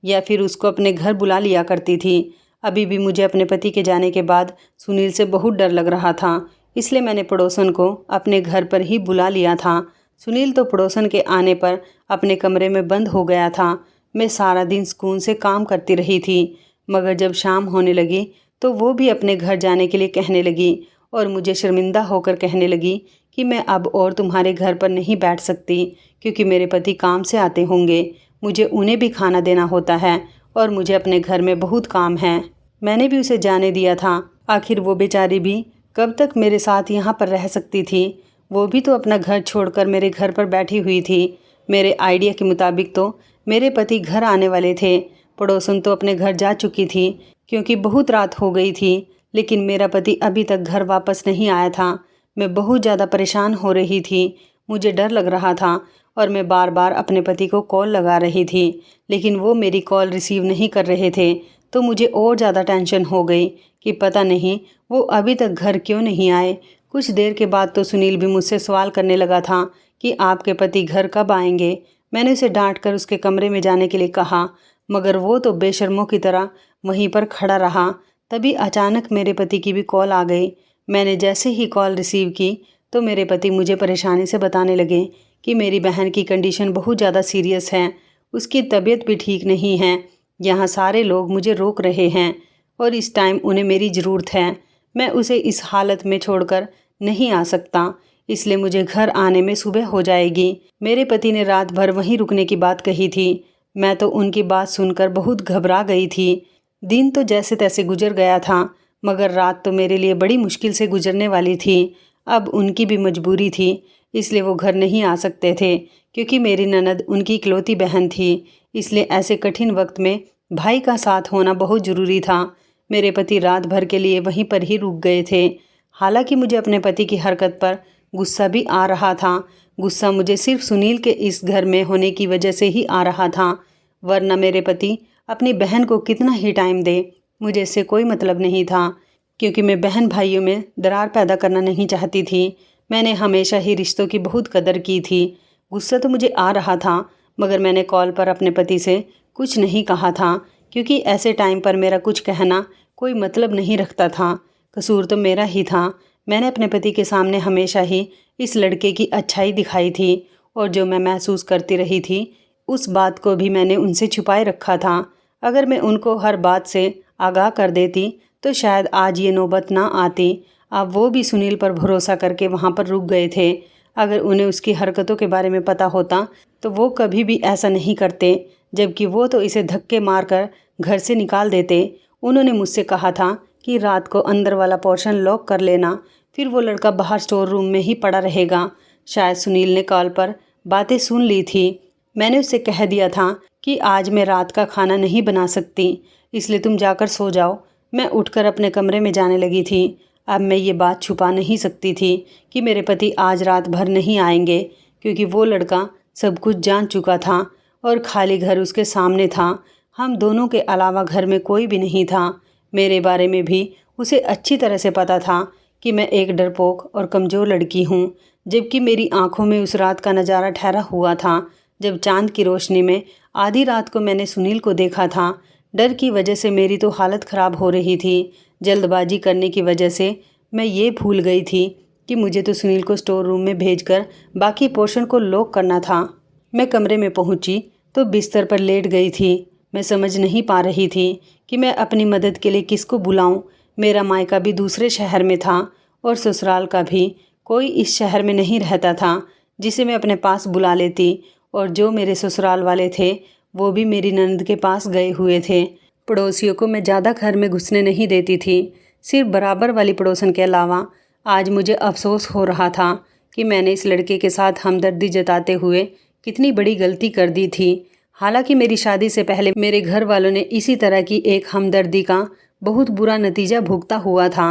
या फिर उसको अपने घर बुला लिया करती थी। अभी भी मुझे अपने पति के जाने के बाद सुनील से बहुत डर लग रहा था, इसलिए मैंने पड़ोसन को अपने घर पर ही बुला लिया था। सुनील तो पड़ोसन के आने पर अपने कमरे में बंद हो गया था। मैं सारा दिन सुकून से काम करती रही थी, मगर जब शाम होने लगी तो वो भी अपने घर जाने के लिए कहने लगी और मुझे शर्मिंदा होकर कहने लगी कि मैं अब और तुम्हारे घर पर नहीं बैठ सकती, क्योंकि मेरे पति काम से आते होंगे, मुझे उन्हें भी खाना देना होता है और मुझे अपने घर में बहुत काम है। मैंने भी उसे जाने दिया था। आखिर वो बेचारी भी कब तक मेरे साथ यहाँ पर रह सकती थी। वो भी तो अपना घर छोड़कर मेरे घर पर बैठी हुई थी। मेरे आइडिया के मुताबिक तो मेरे पति घर आने वाले थे। पड़ोसन तो अपने घर जा चुकी थी क्योंकि बहुत रात हो गई थी, लेकिन मेरा पति अभी तक घर वापस नहीं आया था। मैं बहुत ज़्यादा परेशान हो रही थी। मुझे डर लग रहा था और मैं बार बार अपने पति को कॉल लगा रही थी, लेकिन वो मेरी कॉल रिसीव नहीं कर रहे थे। तो मुझे और ज़्यादा टेंशन हो गई कि पता नहीं वो अभी तक घर क्यों नहीं आए। कुछ देर के बाद तो सुनील भी मुझसे सवाल करने लगा था कि आपके पति घर कब आएंगे। मैंने उसे डांट कर उसके कमरे में जाने के लिए कहा, मगर वो तो बेशर्मों की तरह वहीं पर खड़ा रहा। तभी अचानक मेरे पति की भी कॉल आ गई। मैंने जैसे ही कॉल रिसीव की तो मेरे पति मुझे परेशानी से बताने लगे कि मेरी बहन की कंडीशन बहुत ज़्यादा सीरियस है, उसकी तबीयत भी ठीक नहीं है। यहाँ सारे लोग मुझे रोक रहे हैं और इस टाइम उन्हें मेरी ज़रूरत है। मैं उसे इस हालत में छोड़कर नहीं आ सकता, इसलिए मुझे घर आने में सुबह हो जाएगी। मेरे पति ने रात भर वहीं रुकने की बात कही थी। मैं तो उनकी बात सुनकर बहुत घबरा गई थी। दिन तो जैसे तैसे गुजर गया था, मगर रात तो मेरे लिए बड़ी मुश्किल से गुजरने वाली थी। अब उनकी भी मजबूरी थी, इसलिए वो घर नहीं आ सकते थे, क्योंकि मेरी ननद उनकी इकलौती बहन थी। इसलिए ऐसे कठिन वक्त में भाई का साथ होना बहुत ज़रूरी था। मेरे पति रात भर के लिए वहीं पर ही रुक गए थे। हालांकि मुझे अपने पति की हरकत पर गुस्सा भी आ रहा था। गुस्सा मुझे सिर्फ सुनील के इस घर में होने की वजह से ही आ रहा था, वरना मेरे पति अपनी बहन को कितना ही टाइम दे, मुझे इससे कोई मतलब नहीं था, क्योंकि मैं बहन भाइयों में दरार पैदा करना नहीं चाहती थी। मैंने हमेशा ही रिश्तों की बहुत कदर की थी। गुस्सा तो मुझे आ रहा था, मगर मैंने कॉल पर अपने पति से कुछ नहीं कहा था, क्योंकि ऐसे टाइम पर मेरा कुछ कहना कोई मतलब नहीं रखता था। कसूर तो मेरा ही था। मैंने अपने पति के सामने हमेशा ही इस लड़के की अच्छाई दिखाई थी और जो मैं महसूस करती रही थी उस बात को भी मैंने उनसे छुपाए रखा था। अगर मैं उनको हर बात से आगाह कर देती तो शायद आज ये नौबत ना आती। अब वो भी सुनील पर भरोसा करके वहाँ पर रुक गए थे। अगर उन्हें उसकी हरकतों के बारे में पता होता तो वो कभी भी ऐसा नहीं करते, जबकि वो तो इसे धक्के मारकर घर से निकाल देते। उन्होंने मुझसे कहा था कि रात को अंदर वाला पोर्शन लॉक कर लेना, फिर वो लड़का बाहर स्टोर रूम में ही पड़ा रहेगा। शायद सुनील ने कॉल पर बातें सुन ली थी। मैंने उससे कह दिया था कि आज मैं रात का खाना नहीं बना सकती, इसलिए तुम जाकर सो जाओ। मैं उठकर अपने कमरे में जाने लगी थी। अब मैं ये बात छुपा नहीं सकती थी कि मेरे पति आज रात भर नहीं आएंगे, क्योंकि वो लड़का सब कुछ जान चुका था और खाली घर उसके सामने था। हम दोनों के अलावा घर में कोई भी नहीं था। मेरे बारे में भी उसे अच्छी तरह से पता था कि मैं एक डरपोक और कमज़ोर लड़की हूँ, जबकि मेरी आंखों में उस रात का नज़ारा ठहरा हुआ था जब चांद की रोशनी में आधी रात को मैंने सुनील को देखा था। डर की वजह से मेरी तो हालत ख़राब हो रही थी। जल्दबाजी करने की वजह से मैं ये भूल गई थी कि मुझे तो सुनील को स्टोर रूम में भेजकर बाकी पोर्शन को लॉक करना था। मैं कमरे में पहुंची तो बिस्तर पर लेट गई थी। मैं समझ नहीं पा रही थी कि मैं अपनी मदद के लिए किसको बुलाऊं। मेरा मायका भी दूसरे शहर में था और ससुराल का भी कोई इस शहर में नहीं रहता था जिसे मैं अपने पास बुला लेती। और जो मेरे ससुराल वाले थे वो भी मेरी ननद के पास गए हुए थे। पड़ोसियों को मैं ज़्यादा घर में घुसने नहीं देती थी, सिर्फ बराबर वाली पड़ोसन के अलावा। आज मुझे अफसोस हो रहा था कि मैंने इस लड़के के साथ हमदर्दी जताते हुए कितनी बड़ी गलती कर दी थी। हालांकि मेरी शादी से पहले मेरे घर वालों ने इसी तरह की एक हमदर्दी का बहुत बुरा नतीजा भुगता हुआ था।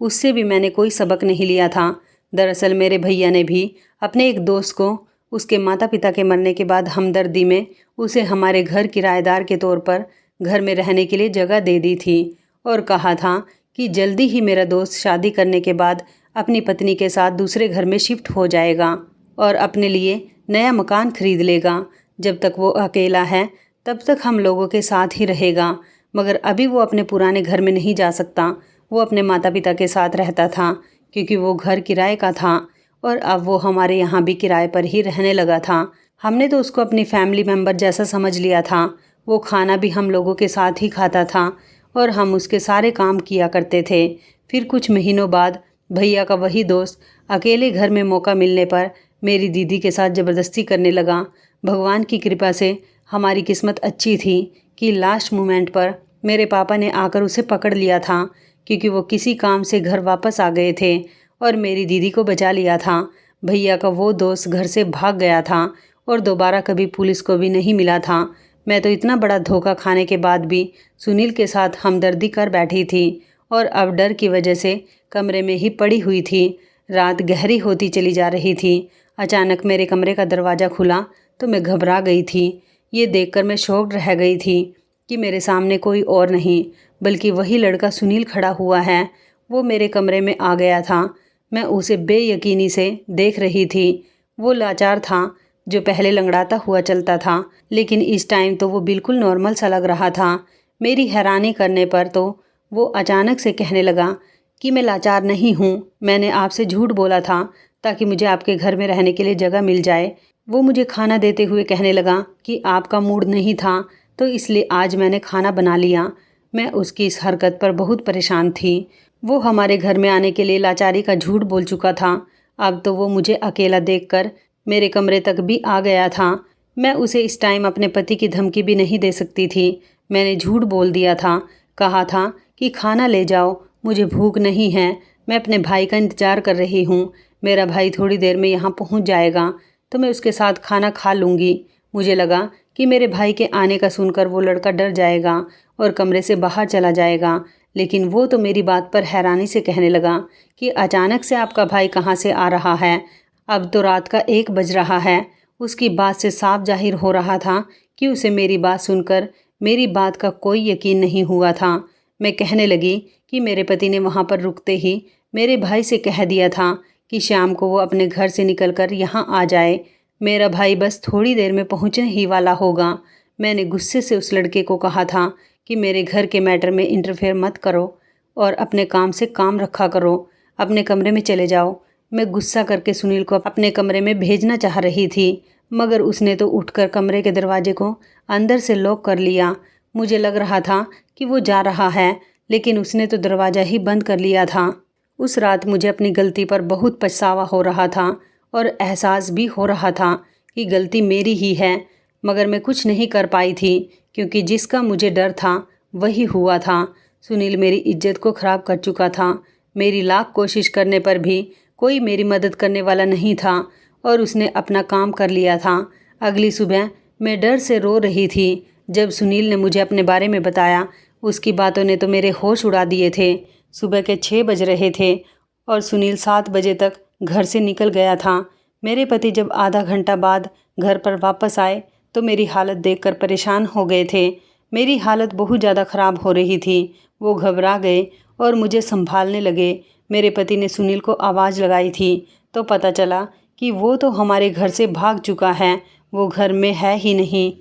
उससे भी मैंने कोई सबक नहीं लिया था। दरअसल मेरे भैया ने भी अपने एक दोस्त को उसके माता पिता के मरने के बाद हमदर्दी में उसे हमारे घर किराएदार के तौर पर घर में रहने के लिए जगह दे दी थी और कहा था कि जल्दी ही मेरा दोस्त शादी करने के बाद अपनी पत्नी के साथ दूसरे घर में शिफ्ट हो जाएगा और अपने लिए नया मकान खरीद लेगा। जब तक वो अकेला है तब तक हम लोगों के साथ ही रहेगा, मगर अभी वो अपने पुराने घर में नहीं जा सकता। वो अपने माता पिता के साथ रहता था क्योंकि वो घर किराए का था और अब वो हमारे यहाँ भी किराए पर ही रहने लगा था। हमने तो उसको अपनी फैमिली मेम्बर जैसा समझ लिया था। वो खाना भी हम लोगों के साथ ही खाता था और हम उसके सारे काम किया करते थे। फिर कुछ महीनों बाद भैया का वही दोस्त अकेले घर में मौका मिलने पर मेरी दीदी के साथ ज़बरदस्ती करने लगा। भगवान की कृपा से हमारी किस्मत अच्छी थी कि लास्ट मोमेंट पर मेरे पापा ने आकर उसे पकड़ लिया था क्योंकि वो किसी काम से घर वापस आ गए थे और मेरी दीदी को बचा लिया था। भैया का वो दोस्त घर से भाग गया था और दोबारा कभी पुलिस को भी नहीं मिला था। मैं तो इतना बड़ा धोखा खाने के बाद भी सुनील के साथ हमदर्दी कर बैठी थी और अब डर की वजह से कमरे में ही पड़ी हुई थी। रात गहरी होती चली जा रही थी। अचानक मेरे कमरे का दरवाज़ा खुला तो मैं घबरा गई थी। ये देखकर मैं शॉक्ड रह गई थी कि मेरे सामने कोई और नहीं बल्कि वही लड़का सुनील खड़ा हुआ है। वो मेरे कमरे में आ गया था। मैं उसे बेयकीनी से देख रही थी। वो लाचार था जो पहले लंगड़ाता हुआ चलता था, लेकिन इस टाइम तो वो बिल्कुल नॉर्मल सा लग रहा था। मेरी हैरानी करने पर तो वो अचानक से कहने लगा कि मैं लाचार नहीं हूँ, मैंने आपसे झूठ बोला था ताकि मुझे आपके घर में रहने के लिए जगह मिल जाए। वो मुझे खाना देते हुए कहने लगा कि आपका मूड नहीं था तो इसलिए आज मैंने खाना बना लिया। मैं उसकी इस हरकत पर बहुत परेशान थी। वो हमारे घर में आने के लिए लाचारी का झूठ बोल चुका था। अब तो वो मुझे अकेला देखकर मेरे कमरे तक भी आ गया था। मैं उसे इस टाइम अपने पति की धमकी भी नहीं दे सकती थी। मैंने झूठ बोल दिया था, कहा था कि खाना ले जाओ, मुझे भूख नहीं है, मैं अपने भाई का इंतज़ार कर रही हूँ। मेरा भाई थोड़ी देर में यहाँ पहुँच जाएगा तो मैं उसके साथ खाना खा लूँगी। मुझे लगा कि मेरे भाई के आने का सुनकर वो लड़का डर जाएगा और कमरे से बाहर चला जाएगा, लेकिन वो तो मेरी बात पर हैरानी से कहने लगा कि अचानक से आपका भाई कहाँ से आ रहा है? अब तो रात का 1 बज रहा है। उसकी बात से साफ जाहिर हो रहा था कि उसे मेरी बात सुनकर मेरी बात का कोई यकीन नहीं हुआ था। मैं कहने लगी कि मेरे पति ने वहाँ पर रुकते ही मेरे भाई से कह दिया था कि शाम को वो अपने घर से निकलकर यहाँ आ जाए। मेरा भाई बस थोड़ी देर में पहुँचने ही वाला होगा। मैंने गुस्से से उस लड़के को कहा था कि मेरे घर के मैटर में इंटरफेयर मत करो और अपने काम से काम रखा करो, अपने कमरे में चले जाओ। मैं गुस्सा करके सुनील को अपने कमरे में भेजना चाह रही थी, मगर उसने तो उठकर कमरे के दरवाजे को अंदर से लॉक कर लिया। मुझे लग रहा था कि वो जा रहा है, लेकिन उसने तो दरवाज़ा ही बंद कर लिया था। उस रात मुझे अपनी गलती पर बहुत पछतावा हो रहा था और एहसास भी हो रहा था कि गलती मेरी ही है, मगर मैं कुछ नहीं कर पाई थी क्योंकि जिसका मुझे डर था वही हुआ था। सुनील मेरी इज्जत को ख़राब कर चुका था। मेरी लाख कोशिश करने पर भी कोई मेरी मदद करने वाला नहीं था और उसने अपना काम कर लिया था। अगली सुबह मैं डर से रो रही थी जब सुनील ने मुझे अपने बारे में बताया। उसकी बातों ने तो मेरे होश उड़ा दिए थे। सुबह के 6 बज रहे थे और सुनील 7 बजे तक घर से निकल गया था। मेरे पति जब आधा घंटा बाद घर पर वापस आए तो मेरी हालत देखकर परेशान हो गए थे। मेरी हालत बहुत ज़्यादा ख़राब हो रही थी। वो घबरा गए और मुझे संभालने लगे। मेरे पति ने सुनील को आवाज़ लगाई थी तो पता चला कि वो तो हमारे घर से भाग चुका है, वो घर में है ही नहीं।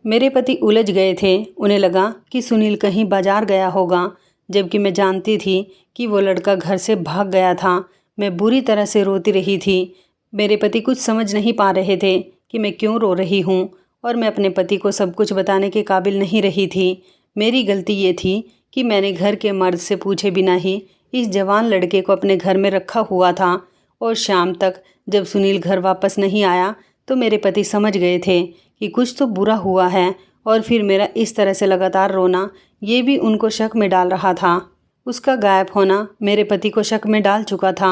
मेरे पति उलझ गए थे। उन्हें लगा कि सुनील कहीं बाजार गया होगा, जबकि मैं जानती थी कि वो लड़का घर से भाग गया था। मैं बुरी तरह से रोती रही थी। मेरे पति कुछ समझ नहीं पा रहे थे कि मैं क्यों रो रही हूँ। और मैं अपने पति को सब कुछ बताने के काबिल नहीं रही थी। मेरी गलती ये थी कि मैंने घर के मर्द से पूछे बिना ही इस जवान लड़के को अपने घर में रखा हुआ था और शाम तक जब सुनील घर वापस नहीं आया तो मेरे पति समझ गए थे कि कुछ तो बुरा हुआ है और फिर मेरा इस तरह से लगातार रोना ये भी उनको शक में डाल रहा था। उसका गायब होना मेरे पति को शक में डाल चुका था।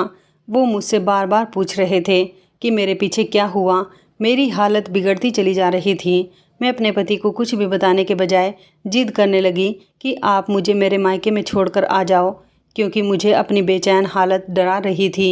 वो मुझसे बार बार पूछ रहे थे कि मेरे पीछे क्या हुआ। मेरी हालत बिगड़ती चली जा रही थी। मैं अपने पति को कुछ भी बताने के बजाय जिद करने लगी कि आप मुझे मेरे मायके में छोड़कर आ जाओ, क्योंकि मुझे अपनी बेचैन हालत डरा रही थी।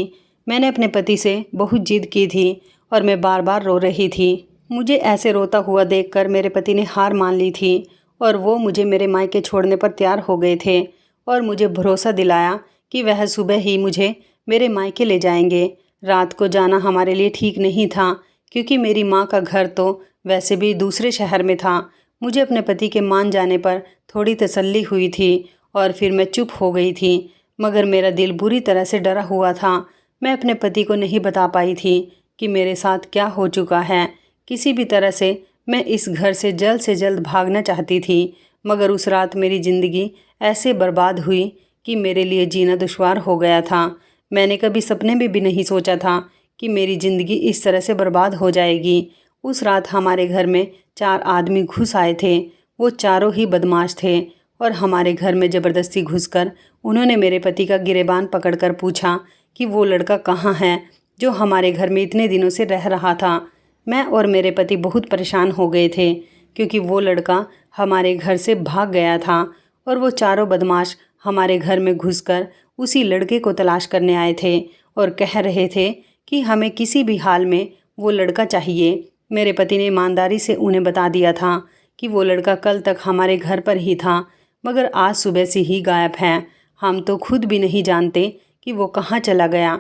मैंने अपने पति से बहुत जिद की थी और मैं बार बार रो रही थी। मुझे ऐसे रोता हुआ देखकर मेरे पति ने हार मान ली थी और वो मुझे मेरे मायके छोड़ने पर तैयार हो गए थे और मुझे भरोसा दिलाया कि वह सुबह ही मुझे मेरे मायके ले जाएंगे। रात को जाना हमारे लिए ठीक नहीं था, क्योंकि मेरी माँ का घर तो वैसे भी दूसरे शहर में था। मुझे अपने पति के मान जाने पर थोड़ी तसल्ली हुई थी और फिर मैं चुप हो गई थी, मगर मेरा दिल बुरी तरह से डरा हुआ था। मैं अपने पति को नहीं बता पाई थी कि मेरे साथ क्या हो चुका है। किसी भी तरह से मैं इस घर से जल्द भागना चाहती थी, मगर उस रात मेरी ज़िंदगी ऐसे बर्बाद हुई कि मेरे लिए जीना दुश्वार हो गया था। मैंने कभी सपने में भी नहीं सोचा था कि मेरी ज़िंदगी इस तरह से बर्बाद हो जाएगी। उस रात हमारे घर में 4 आदमी घुस आए थे। वो चारों ही बदमाश थे और हमारे घर में ज़बरदस्ती घुसकर उन्होंने मेरे पति का गिरेबान पकड़कर पूछा कि वो लड़का कहाँ है जो हमारे घर में इतने दिनों से रह रहा था। मैं और मेरे पति बहुत परेशान हो गए थे, क्योंकि वो लड़का हमारे घर से भाग गया था और वो चारों बदमाश हमारे घर में घुसकर उसी लड़के को तलाश करने आए थे और कह रहे थे कि हमें किसी भी हाल में वो लड़का चाहिए। मेरे पति ने ईमानदारी से उन्हें बता दिया था कि वो लड़का कल तक हमारे घर पर ही था, मगर आज सुबह से ही गायब है। हम तो खुद भी नहीं जानते कि वो कहाँ चला गया।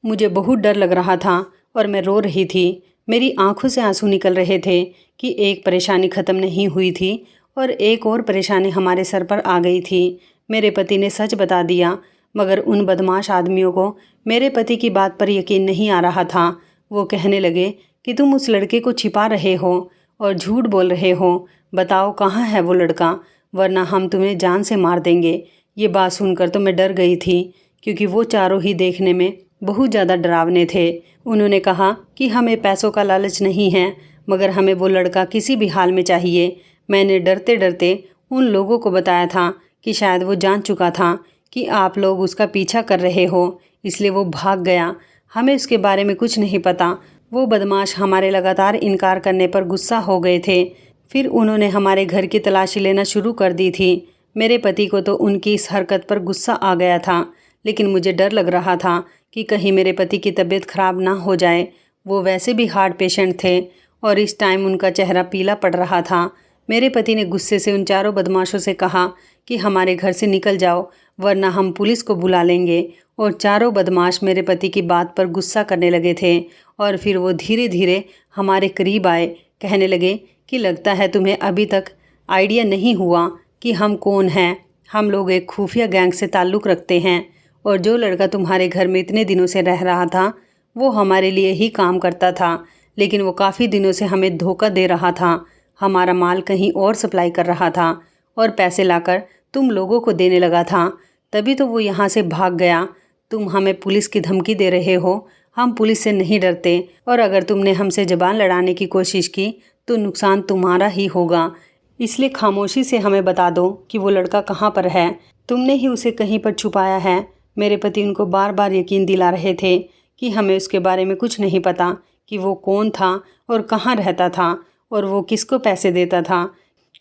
मुझे बहुत डर लग रहा था और मैं रो रही थी। मेरी आंखों से आंसू निकल रहे थे कि एक परेशानी ख़त्म नहीं हुई थी और एक और परेशानी हमारे सर पर आ गई थी। मेरे पति ने सच बता दिया, मगर उन बदमाश आदमियों को मेरे पति की बात पर यकीन नहीं आ रहा था। वो कहने लगे कि तुम उस लड़के को छिपा रहे हो और झूठ बोल रहे हो। बताओ कहाँ है वो लड़का, वरना हम तुम्हें जान से मार देंगे। ये बात सुनकर तो मैं डर गई थी, क्योंकि वो चारों ही देखने में बहुत ज़्यादा डरावने थे। उन्होंने कहा कि हमें पैसों का लालच नहीं है, मगर हमें वो लड़का किसी भी हाल में चाहिए। मैंने डरते डरते उन लोगों को बताया था कि शायद वो जान चुका था कि आप लोग उसका पीछा कर रहे हो, इसलिए वो भाग गया। हमें उसके बारे में कुछ नहीं पता। वो बदमाश हमारे लगातार इनकार करने पर गुस्सा हो गए थे। फिर उन्होंने हमारे घर की तलाशी लेना शुरू कर दी थी। मेरे पति को तो उनकी इस हरकत पर गुस्सा आ गया था, लेकिन मुझे डर लग रहा था कि कहीं मेरे पति की तबीयत खराब ना हो जाए। वो वैसे भी हार्ट पेशेंट थे और इस टाइम उनका चेहरा पीला पड़ रहा था। मेरे पति ने गुस्से से उन चारों बदमाशों से कहा कि हमारे घर से निकल जाओ, वरना हम पुलिस को बुला लेंगे। और चारों बदमाश मेरे पति की बात पर गुस्सा करने लगे थे और फिर वो धीरे धीरे हमारे करीब आए। कहने लगे कि लगता है तुम्हें अभी तक आइडिया नहीं हुआ कि हम कौन हैं। हम लोग एक खुफिया गैंग से ताल्लुक़ रखते हैं और जो लड़का तुम्हारे घर में इतने दिनों से रह रहा था वो हमारे लिए ही काम करता था, लेकिन वो काफ़ी दिनों से हमें धोखा दे रहा था। हमारा माल कहीं और सप्लाई कर रहा था और पैसे लाकर तुम लोगों को देने लगा था, तभी तो वो यहाँ से भाग गया। तुम हमें पुलिस की धमकी दे रहे हो। हम पुलिस से नहीं डरते और अगर तुमने हमसे ज़बान लड़ाने की कोशिश की तो नुकसान तुम्हारा ही होगा। इसलिए खामोशी से हमें बता दो कि वो लड़का कहाँ पर है। तुमने ही उसे कहीं पर छुपाया है। मेरे पति उनको बार बार यकीन दिला रहे थे कि हमें उसके बारे में कुछ नहीं पता, कि वो कौन था और कहाँ रहता था और वो किसको पैसे देता था,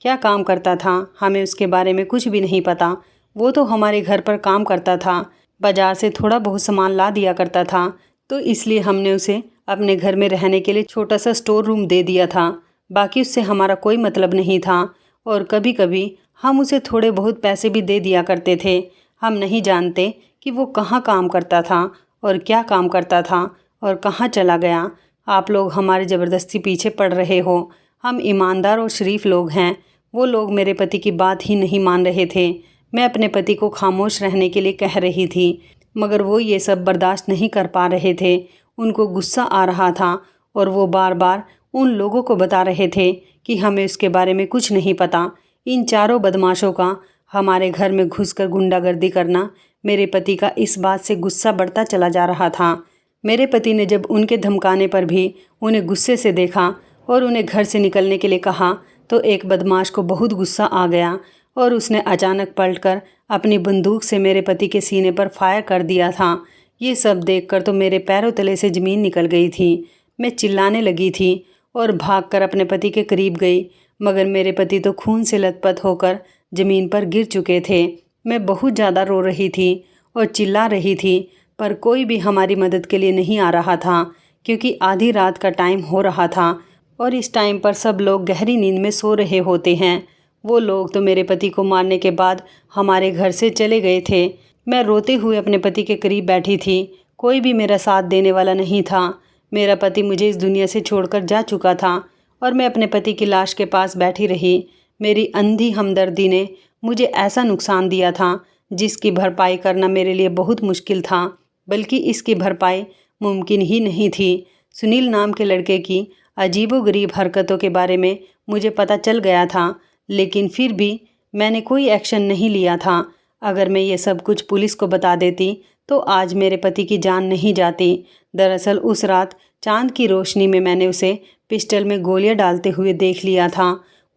क्या काम करता था। हमें उसके बारे में कुछ भी नहीं पता। वो तो हमारे घर पर काम करता था, बाज़ार से थोड़ा बहुत सामान ला दिया करता था, तो इसलिए हमने उसे अपने घर में रहने के लिए छोटा सा स्टोर रूम दे दिया था। बाकी उससे हमारा कोई मतलब नहीं था और कभी कभी हम उसे थोड़े बहुत पैसे भी दे दिया करते थे। हम नहीं जानते कि वो कहाँ काम करता था और क्या काम करता था और कहाँ चला गया। आप लोग हमारे ज़बरदस्ती पीछे पड़ रहे हो। हम ईमानदार और शरीफ लोग हैं। वो लोग मेरे पति की बात ही नहीं मान रहे थे। मैं अपने पति को खामोश रहने के लिए कह रही थी, मगर वो ये सब बर्दाश्त नहीं कर पा रहे थे। उनको गुस्सा आ रहा था और वो बार बार उन लोगों को बता रहे थे कि हमें उसके बारे में कुछ नहीं पता। इन चारों बदमाशों का हमारे घर में घुसकर गुंडागर्दी करना मेरे पति का इस बात से गुस्सा बढ़ता चला जा रहा था। मेरे पति ने जब उनके धमकाने पर भी उन्हें गुस्से से देखा और उन्हें घर से निकलने के लिए कहा तो एक बदमाश को बहुत गुस्सा आ गया और उसने अचानक पलटकर अपनी बंदूक से मेरे पति के सीने पर फायर कर दिया था। ये सब देखकर तो मेरे पैरों तले से ज़मीन निकल गई थी। मैं चिल्लाने लगी थी और भागकर अपने पति के करीब गई, मगर मेरे पति तो खून से लथपथ होकर ज़मीन पर गिर चुके थे। मैं बहुत ज़्यादा रो रही थी और चिल्ला रही थी, पर कोई भी हमारी मदद के लिए नहीं आ रहा था, क्योंकि आधी रात का टाइम हो रहा था और इस टाइम पर सब लोग गहरी नींद में सो रहे होते हैं। वो लोग तो मेरे पति को मारने के बाद हमारे घर से चले गए थे। मैं रोते हुए अपने पति के करीब बैठी थी। कोई भी मेरा साथ देने वाला नहीं था। मेरा पति मुझे इस दुनिया से छोड़कर जा चुका था और मैं अपने पति की लाश के पास बैठी रही। मेरी अंधी हमदर्दी ने मुझे ऐसा नुकसान दिया था जिसकी भरपाई करना मेरे लिए बहुत मुश्किल था, बल्कि इसकी भरपाई मुमकिन ही नहीं थी। सुनील नाम के लड़के की अजीबोगरीब हरकतों के बारे में मुझे पता चल गया था, लेकिन फिर भी मैंने कोई एक्शन नहीं लिया था। अगर मैं ये सब कुछ पुलिस को बता देती तो आज मेरे पति की जान नहीं जाती। दरअसल उस रात चांद की रोशनी में मैंने उसे पिस्टल में गोलियां डालते हुए देख लिया था।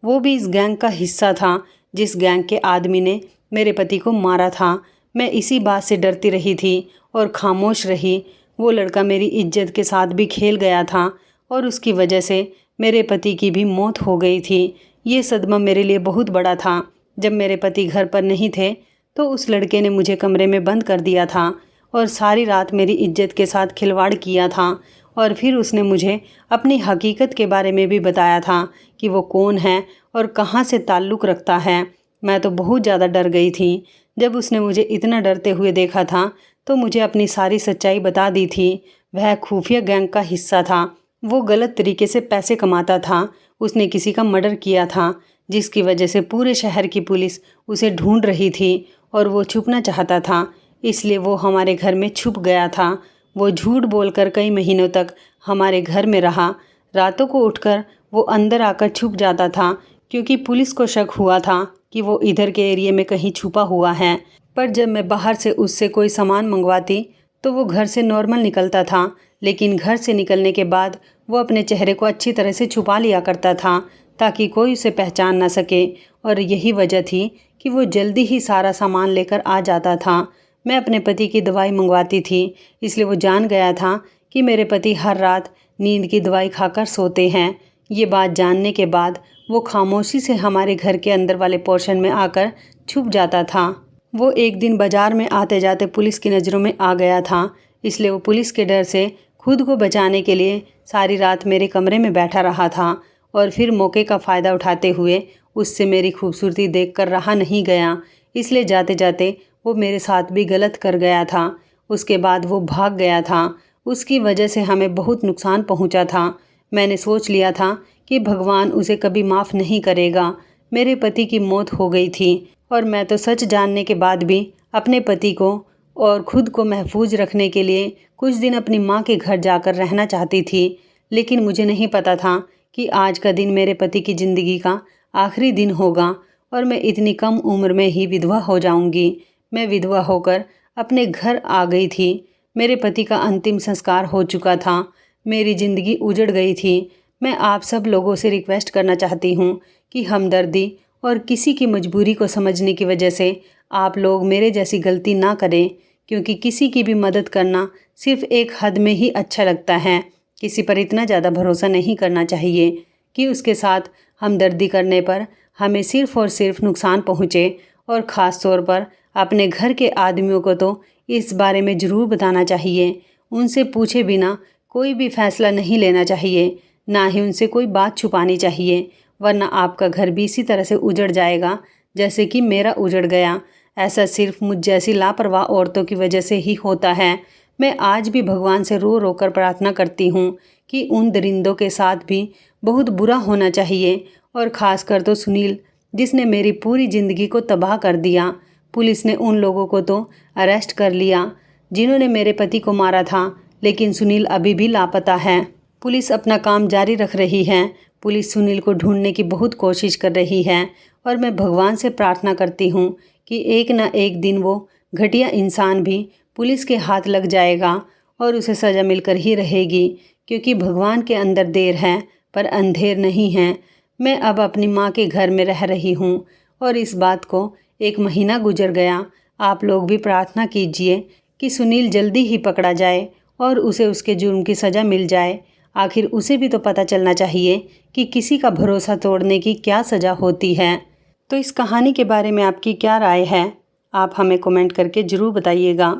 वो भी इस गैंग का हिस्सा था जिस गैंग के आदमी ने मेरे पति को मारा था। मैं इसी बात से डरती रही थी और खामोश रही। वो लड़का मेरी इज्जत के साथ भी खेल गया था और उसकी वजह से मेरे पति की भी मौत हो गई थी। ये सदमा मेरे लिए बहुत बड़ा था। जब मेरे पति घर पर नहीं थे तो उस लड़के ने मुझे कमरे में बंद कर दिया था और सारी रात मेरी इज्जत के साथ खिलवाड़ किया था। और फिर उसने मुझे अपनी हकीकत के बारे में भी बताया था कि वो कौन है और कहाँ से ताल्लुक़ रखता है। मैं तो बहुत ज़्यादा डर गई थी। जब उसने मुझे इतना डरते हुए देखा था तो मुझे अपनी सारी सच्चाई बता दी थी। वह खुफिया गैंग का हिस्सा था। वो गलत तरीके से पैसे कमाता था। उसने किसी का मर्डर किया था, जिसकी वजह से पूरे शहर की पुलिस उसे ढूंढ रही थी और वो छुपना चाहता था, इसलिए वो हमारे घर में छुप गया था। वो झूठ बोलकर कई महीनों तक हमारे घर में रहा। रातों को उठकर वो अंदर आकर छुप जाता था, क्योंकि पुलिस को शक हुआ था कि वो इधर के एरिया में कहीं छुपा हुआ है। पर जब मैं बाहर से उससे कोई सामान मंगवाती तो वो घर से नॉर्मल निकलता था, लेकिन घर से निकलने के बाद वो अपने चेहरे को अच्छी तरह से छुपा लिया करता था ताकि कोई उसे पहचान ना सके। और यही वजह थी कि वो जल्दी ही सारा सामान लेकर आ जाता था। मैं अपने पति की दवाई मंगवाती थी, इसलिए वो जान गया था कि मेरे पति हर रात नींद की दवाई खाकर सोते हैं। ये बात जानने के बाद वो खामोशी से हमारे घर के अंदर वाले पोर्शन में आकर छुप जाता था। वो एक दिन बाजार में आते जाते पुलिस की नज़रों में आ गया था, इसलिए वो पुलिस के डर से खुद को बचाने के लिए सारी रात मेरे कमरे में बैठा रहा था और फिर मौके का फ़ायदा उठाते हुए उससे मेरी खूबसूरती देखकर रहा नहीं गया, इसलिए जाते जाते वो मेरे साथ भी गलत कर गया था। उसके बाद वो भाग गया था। उसकी वजह से हमें बहुत नुकसान पहुंचा था। मैंने सोच लिया था कि भगवान उसे कभी माफ़ नहीं करेगा। मेरे पति की मौत हो गई थी और मैं तो सच जानने के बाद भी अपने पति को और ख़ुद को महफूज रखने के लिए कुछ दिन अपनी माँ के घर जाकर रहना चाहती थी। लेकिन मुझे नहीं पता था कि आज का दिन मेरे पति की ज़िंदगी का आखिरी दिन होगा और मैं इतनी कम उम्र में ही विधवा हो जाऊंगी। मैं विधवा होकर अपने घर आ गई थी। मेरे पति का अंतिम संस्कार हो चुका था। मेरी ज़िंदगी उजड़ गई थी। मैं आप सब लोगों से रिक्वेस्ट करना चाहती हूँ कि हमदर्दी और किसी की मजबूरी को समझने की वजह से आप लोग मेरे जैसी गलती ना करें, क्योंकि किसी की भी मदद करना सिर्फ एक हद में ही अच्छा लगता है। किसी पर इतना ज़्यादा भरोसा नहीं करना चाहिए कि उसके साथ हमदर्दी करने पर हमें सिर्फ़ और सिर्फ नुकसान पहुँचे। और ख़ास तौर पर अपने घर के आदमियों को तो इस बारे में ज़रूर बताना चाहिए। उनसे पूछे बिना कोई भी फ़ैसला नहीं लेना चाहिए, ना ही उनसे कोई बात छुपानी चाहिए, वरना आपका घर भी इसी तरह से उजड़ जाएगा जैसे कि मेरा उजड़ गया। ऐसा सिर्फ मुझ जैसी लापरवाह औरतों की वजह से ही होता है। मैं आज भी भगवान से रो रो कर प्रार्थना करती हूँ कि उन दरिंदों के साथ भी बहुत बुरा होना चाहिए, और ख़ास कर तो सुनील, जिसने मेरी पूरी ज़िंदगी को तबाह कर दिया। पुलिस ने उन लोगों को तो अरेस्ट कर लिया जिन्होंने मेरे पति को मारा था, लेकिन सुनील अभी भी लापता है। पुलिस अपना काम जारी रख रही है। पुलिस सुनील को ढूंढने की बहुत कोशिश कर रही है और मैं भगवान से प्रार्थना करती हूँ कि एक ना एक दिन वो घटिया इंसान भी पुलिस के हाथ लग जाएगा और उसे सज़ा मिलकर ही रहेगी, क्योंकि भगवान के अंदर देर है पर अंधेर नहीं है। मैं अब अपनी माँ के घर में रह रही हूँ और इस बात को 1 महीना गुजर गया। आप लोग भी प्रार्थना कीजिए कि सुनील जल्दी ही पकड़ा जाए और उसे उसके जुर्म की सज़ा मिल जाए। आखिर उसे भी तो पता चलना चाहिए कि किसी का भरोसा तोड़ने की क्या सज़ा होती है। तो इस कहानी के बारे में आपकी क्या राय है, आप हमें कमेंट करके ज़रूर बताइएगा।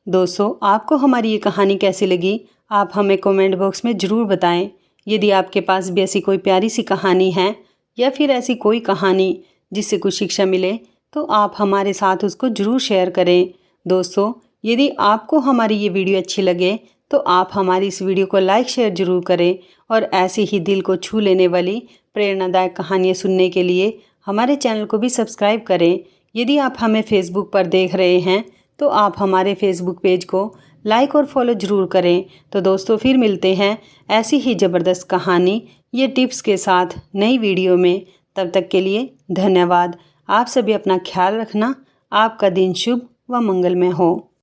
दोस्तों, आपको हमारी ये कहानी कैसी लगी, आप हमें कमेंट बॉक्स में ज़रूर बताएं। यदि आपके पास भी ऐसी कोई प्यारी सी कहानी है या फिर ऐसी कोई कहानी जिससे कुछ शिक्षा मिले, तो आप हमारे साथ उसको ज़रूर शेयर करें। दोस्तों, यदि आपको हमारी ये वीडियो अच्छी लगे तो आप हमारी इस वीडियो को लाइक शेयर ज़रूर करें और ऐसी ही दिल को छू लेने वाली प्रेरणादायक कहानियाँ सुनने के लिए हमारे चैनल को भी सब्सक्राइब करें। यदि आप हमें फेसबुक पर देख रहे हैं तो आप हमारे फेसबुक पेज को लाइक और फॉलो ज़रूर करें। तो दोस्तों, फिर मिलते हैं ऐसी ही ज़बरदस्त कहानी ये टिप्स के साथ नई वीडियो में। तब तक के लिए धन्यवाद। आप सभी अपना ख्याल रखना। आपका दिन शुभ व मंगलमय हो।